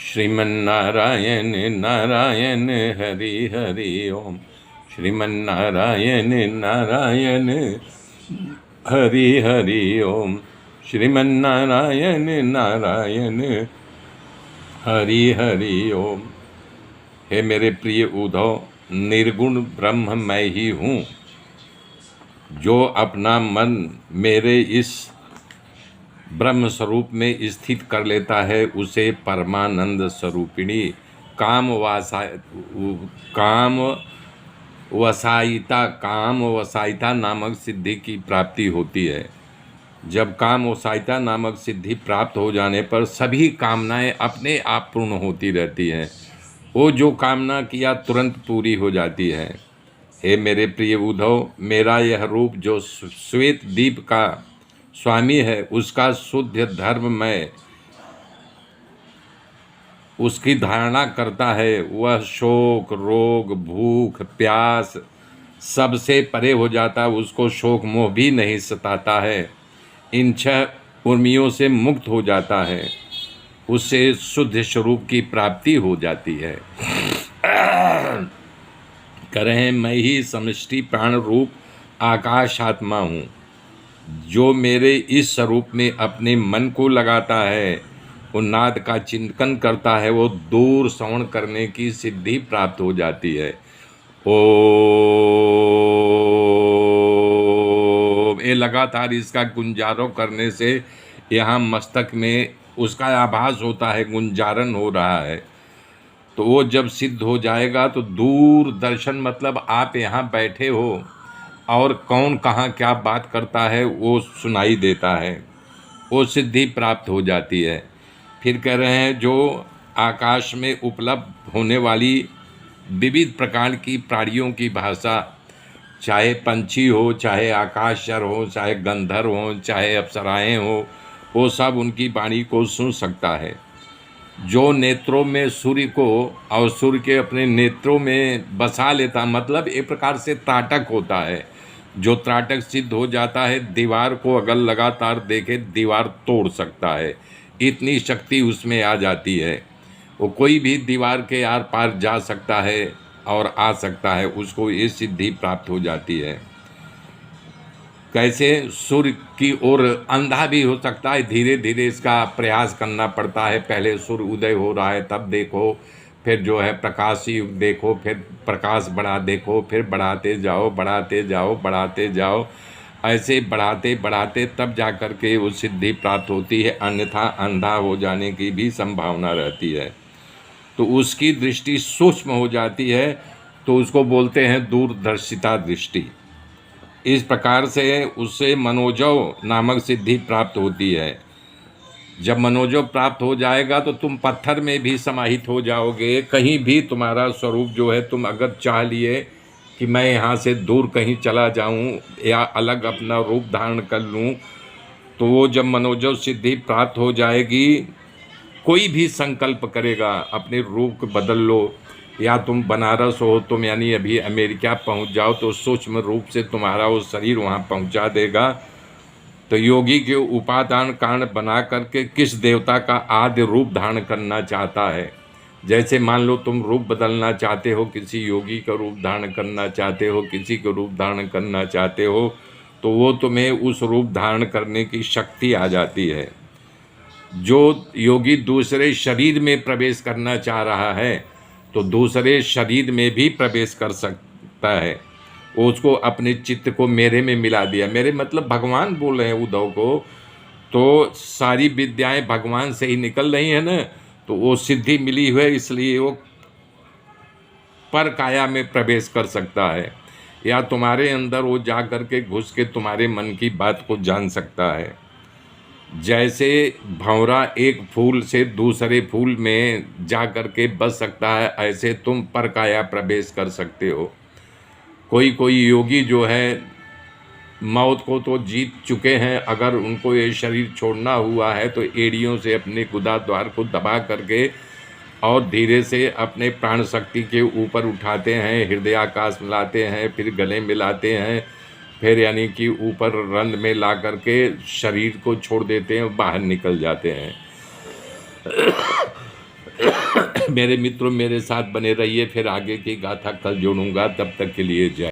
श्रीमन्नारायण नारायण हरि हरि ओम। श्रीमन्नारायण नारायण हरि हरि ओम। श्रीमन्नारायण नारायण हरि हरि ओम। हे मेरे प्रिय उद्धव, निर्गुण ब्रह्म मैं ही हूँ। जो अपना मन मेरे इस ब्रह्म स्वरूप में स्थित कर लेता है उसे परमानंद स्वरूपिणी काम वसायिता नामक सिद्धि की प्राप्ति होती है। जब काम वसायिता नामक सिद्धि प्राप्त हो जाने पर सभी कामनाएं अपने आप पूर्ण होती रहती हैं। वो जो कामना किया तुरंत पूरी हो जाती है। हे मेरे प्रिय उद्धव, मेरा यह रूप जो श्वेत दीप का स्वामी है उसका शुद्ध धर्म में उसकी धारणा करता है। वह शोक, रोग, भूख, प्यास सबसे परे हो जाता है। उसको शोक मोह भी नहीं सताता है। इन 6 उर्मियों से मुक्त हो जाता है। उससे शुद्ध स्वरूप की प्राप्ति हो जाती है। कह रहे हैं, मैं ही समष्टि प्राण रूप आकाश आत्मा हूँ। जो मेरे इस स्वरूप में अपने मन को लगाता है, वो नाद का चिंतन करता है, वो दूर श्रवण करने की सिद्धि प्राप्त हो जाती है। ओम, ये लगातार इसका गुंजारों करने से यहाँ मस्तक में उसका आभास होता है, गुंजारन हो रहा है। तो वो जब सिद्ध हो जाएगा तो दूर दर्शन, मतलब आप यहाँ बैठे हो और कौन कहाँ क्या बात करता है वो सुनाई देता है। वो सिद्धि प्राप्त हो जाती है। फिर कह रहे हैं, जो आकाश में उपलब्ध होने वाली विविध प्रकार की प्राणियों की भाषा, चाहे पंछी हो, चाहे आकाशचर हो, चाहे गंधर्व हो, चाहे अप्सराएं हो, वो सब उनकी वाणी को सुन सकता है। जो नेत्रों में सूर्य को और सूर्य के अपने नेत्रों में बसा लेता, मतलब एक प्रकार से त्राटक होता है। जो त्राटक सिद्ध हो जाता है, दीवार को अगर लगातार देखे दीवार तोड़ सकता है, इतनी शक्ति उसमें आ जाती है। वो कोई भी दीवार के आर पार जा सकता है और आ सकता है, उसको ये सिद्धि प्राप्त हो जाती है। कैसे? सूर्य की ओर अंधा भी हो सकता है, धीरे धीरे इसका प्रयास करना पड़ता है। पहले सूर्य उदय हो रहा है तब देखो, फिर जो है प्रकाश युग देखो, फिर प्रकाश बढ़ा देखो, फिर बढ़ाते जाओ बढ़ाते जाओ बढ़ाते जाओ। ऐसे बढ़ाते बढ़ाते तब जा कर के वो सिद्धि प्राप्त होती है, अन्यथा अंधा हो जाने की भी संभावना रहती है। तो उसकी दृष्टि सूक्ष्म हो जाती है, तो उसको बोलते हैं दूरदर्शिता दृष्टि। इस प्रकार से उससे मनोजव नामक सिद्धि प्राप्त होती है। जब मनोजव प्राप्त हो जाएगा तो तुम पत्थर में भी समाहित हो जाओगे। कहीं भी तुम्हारा स्वरूप जो है, तुम अगर चाह लिए कि मैं यहाँ से दूर कहीं चला जाऊँ या अलग अपना रूप धारण कर लूँ, तो वो जब मनोजव सिद्धि प्राप्त हो जाएगी, कोई भी संकल्प करेगा अपने रूप को बदल लो, या तुम बनारस हो, तुम यानी अभी अमेरिका पहुंच जाओ तो सूक्ष्म रूप से तुम्हारा वो शरीर वहां पहुंचा देगा। तो योगी के उपादान कारण बना करके किस देवता का आदि रूप धारण करना चाहता है। जैसे मान लो तुम रूप बदलना चाहते हो, किसी योगी का रूप धारण करना चाहते हो, किसी का रूप धारण करना चाहते हो, तो वो तुम्हें उस रूप धारण करने की शक्ति आ जाती है। जो योगी दूसरे शरीर में प्रवेश करना चाह रहा है तो दूसरे शरीर में भी प्रवेश कर सकता है। वो उसको अपने चित्त को मेरे में मिला दिया। मेरे मतलब भगवान बोल रहे हैं उद्धव को, तो सारी विद्याएं भगवान से ही निकल रही हैं ना, तो वो सिद्धि मिली हुई है, इसलिए वो पर काया में प्रवेश कर सकता है, या तुम्हारे अंदर वो जा कर के घुस के तुम्हारे मन की बात को जान सकता है। जैसे भंवरा एक फूल से दूसरे फूल में जा कर के बस सकता है, ऐसे तुम पर काया प्रवेश कर सकते हो। कोई कोई योगी जो है मौत को तो जीत चुके हैं, अगर उनको ये शरीर छोड़ना हुआ है तो एड़ियों से अपने गुदा द्वार को दबा करके और धीरे से अपने प्राण शक्ति के ऊपर उठाते हैं, हृदयाकाश मिलाते हैं, फिर गले मिलाते हैं, फिर यानी कि ऊपर रंध्र में ला करके शरीर को छोड़ देते हैं, बाहर निकल जाते हैं। मेरे मित्रों मेरे साथ बने रहिए, फिर आगे की गाथा कल जोड़ूंगा, तब तक के लिए जय।